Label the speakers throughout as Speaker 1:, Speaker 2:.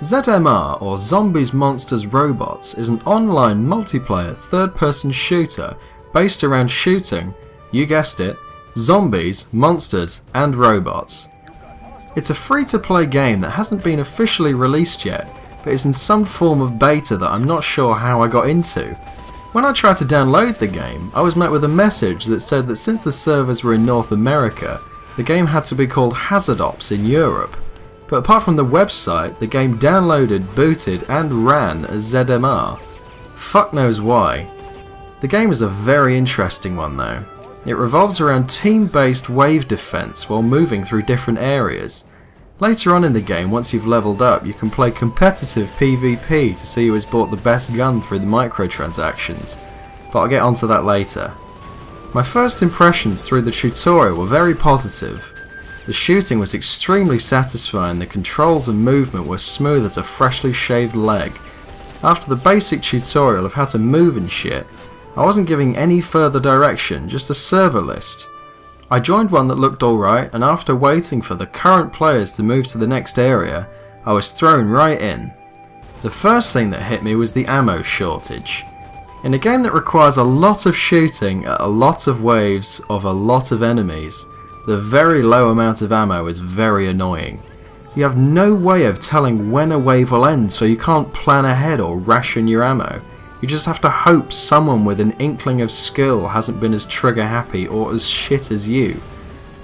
Speaker 1: ZMR, or Zombies Monsters Robots, is an online multiplayer third-person shooter based around shooting, you guessed it, zombies, monsters and robots. It's a free-to-play game that hasn't been officially released yet, but is in some form of beta that I'm not sure how I got into. When I tried to download the game, I was met with a message that said that since the servers were in North America, the game had to be called Hazard Ops in Europe. But apart from the website, the game downloaded, booted and ran as ZMR. Fuck knows why. The game is a very interesting one though. It revolves around team-based wave defense while moving through different areas. Later on in the game, once you've leveled up, you can play competitive PvP to see who has bought the best gun through the microtransactions, but I'll get onto that later. My first impressions through the tutorial were very positive. The shooting was extremely satisfying, the controls and movement were smooth as a freshly shaved leg. After the basic tutorial of how to move and shit, I wasn't giving any further direction, just a server list. I joined one that looked alright, and after waiting for the current players to move to the next area, I was thrown right in. The first thing that hit me was the ammo shortage. In a game that requires a lot of shooting at a lot of waves of a lot of enemies, the very low amount of ammo is very annoying. You have no way of telling when a wave will end, so you can't plan ahead or ration your ammo. You just have to hope someone with an inkling of skill hasn't been as trigger happy or as shit as you.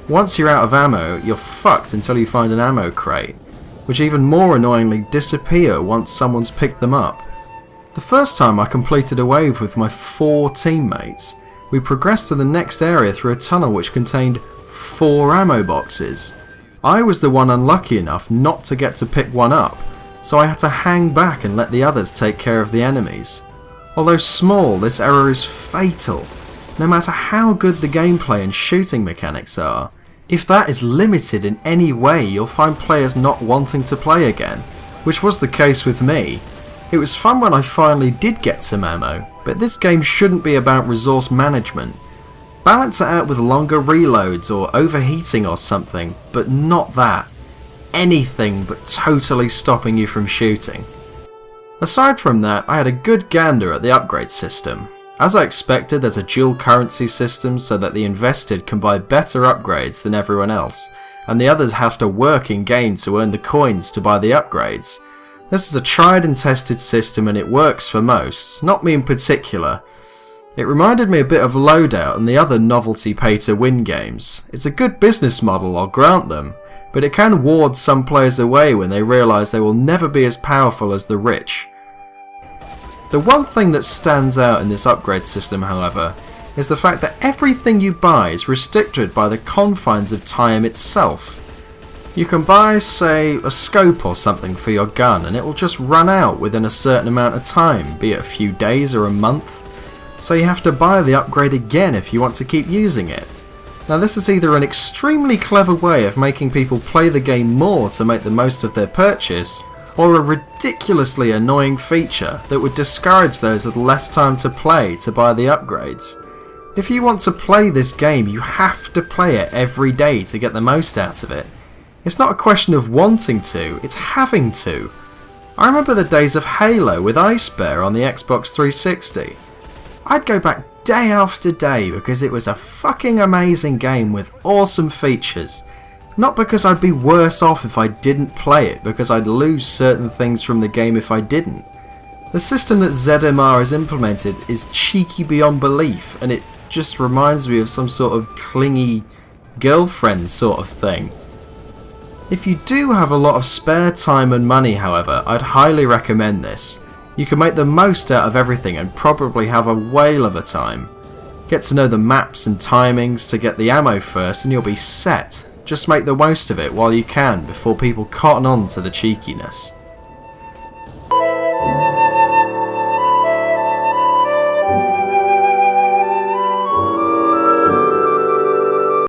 Speaker 1: Once you're out of ammo, you're fucked until you find an ammo crate, which even more annoyingly disappear once someone's picked them up. The first time I completed a wave with my 4 teammates, we progressed to the next area through a tunnel which contained 4 ammo boxes. I was the one unlucky enough not to get to pick one up, so I had to hang back and let the others take care of the enemies. Although small, this error is fatal, no matter how good the gameplay and shooting mechanics are. If that is limited in any way, you'll find players not wanting to play again, which was the case with me. It was fun when I finally did get some ammo, but this game shouldn't be about resource management. Balance it out with longer reloads or overheating or something, but not that. Anything but totally stopping you from shooting. Aside from that, I had a good gander at the upgrade system. As I expected, there's a dual currency system so that the invested can buy better upgrades than everyone else, and the others have to work in game to earn the coins to buy the upgrades. This is a tried and tested system and it works for most, not me in particular. It reminded me a bit of Loadout and the other novelty pay-to-win games. It's a good business model, I'll grant them, but it can ward some players away when they realise they will never be as powerful as the rich. The one thing that stands out in this upgrade system, however, is the fact that everything you buy is restricted by the confines of time itself. You can buy, say, a scope or something for your gun and it will just run out within a certain amount of time, be it a few days or a month, so you have to buy the upgrade again if you want to keep using it. Now this is either an extremely clever way of making people play the game more to make the most of their purchase, or a ridiculously annoying feature that would discourage those with less time to play to buy the upgrades. If you want to play this game, you have to play it every day to get the most out of it. It's not a question of wanting to, it's having to. I remember the days of Halo with Ice Bear on the Xbox 360. I'd go back day after day because it was a fucking amazing game with awesome features. Not because I'd be worse off if I didn't play it, because I'd lose certain things from the game if I didn't. The system that ZMR has implemented is cheeky beyond belief, and it just reminds me of some sort of clingy girlfriend sort of thing. If you do have a lot of spare time and money, however, I'd highly recommend this. You can make the most out of everything and probably have a whale of a time. Get to know the maps and timings to get the ammo first and you'll be set. Just make the most of it while you can before people cotton on to the cheekiness.